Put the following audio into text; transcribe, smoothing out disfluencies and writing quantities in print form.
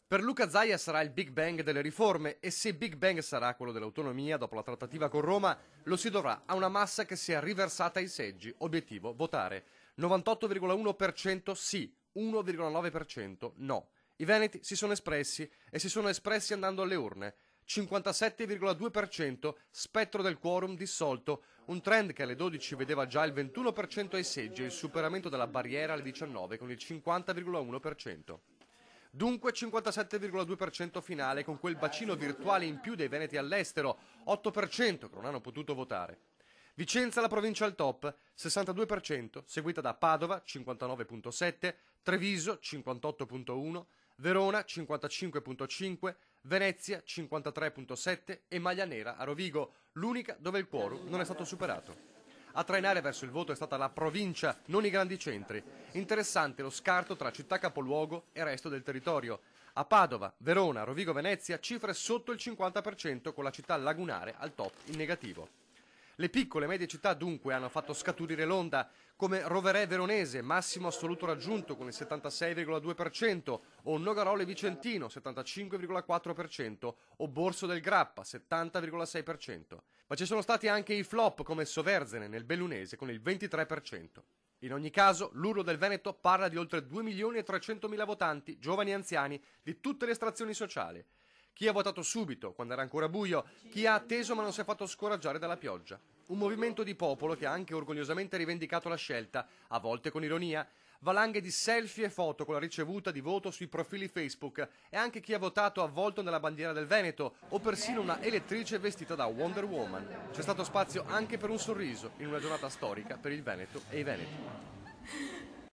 Per Luca Zaia sarà il Big Bang delle riforme e se Big Bang sarà quello dell'autonomia dopo la trattativa con Roma, lo si dovrà a una massa che si è riversata ai seggi. Obiettivo: votare. 98,1% sì, 1,9% no. I veneti si sono espressi e si sono espressi andando alle urne. 57,2% spettro del quorum dissolto, un trend che alle 12 vedeva già il 21% ai seggi e il superamento della barriera alle 19 con il 50,1%. Dunque 57,2% finale con quel bacino virtuale in più dei veneti all'estero, 8% che non hanno potuto votare. Vicenza la provincia al top, 62%, seguita da Padova 59,7%, Treviso 58,1%, Verona 55,5%, Venezia 53,7% e Maglia Nera a Rovigo, l'unica dove il quorum non è stato superato. A trainare verso il voto è stata la provincia, non i grandi centri. Interessante lo scarto tra città capoluogo e resto del territorio. A Padova, Verona, Rovigo, Venezia, cifre sotto il 50% con la città lagunare al top in negativo. Le piccole e medie città dunque hanno fatto scaturire l'onda, come Roverè Veronese, massimo assoluto raggiunto con il 76,2%, o Nogarole Vicentino, 75,4%, o Borso del Grappa, 70,6%. Ma ci sono stati anche i flop come Soverzene nel Bellunese con il 23%. In ogni caso, l'Urlo del Veneto parla di oltre 2.300.000 votanti, giovani e anziani, di tutte le estrazioni sociali. Chi ha votato subito, quando era ancora buio, chi ha atteso ma non si è fatto scoraggiare dalla pioggia. Un movimento di popolo che ha anche orgogliosamente rivendicato la scelta, a volte con ironia, valanghe di selfie e foto con la ricevuta di voto sui profili Facebook e anche chi ha votato avvolto nella bandiera del Veneto o persino una elettrice vestita da Wonder Woman. C'è stato spazio anche per un sorriso in una giornata storica per il Veneto e i Veneti.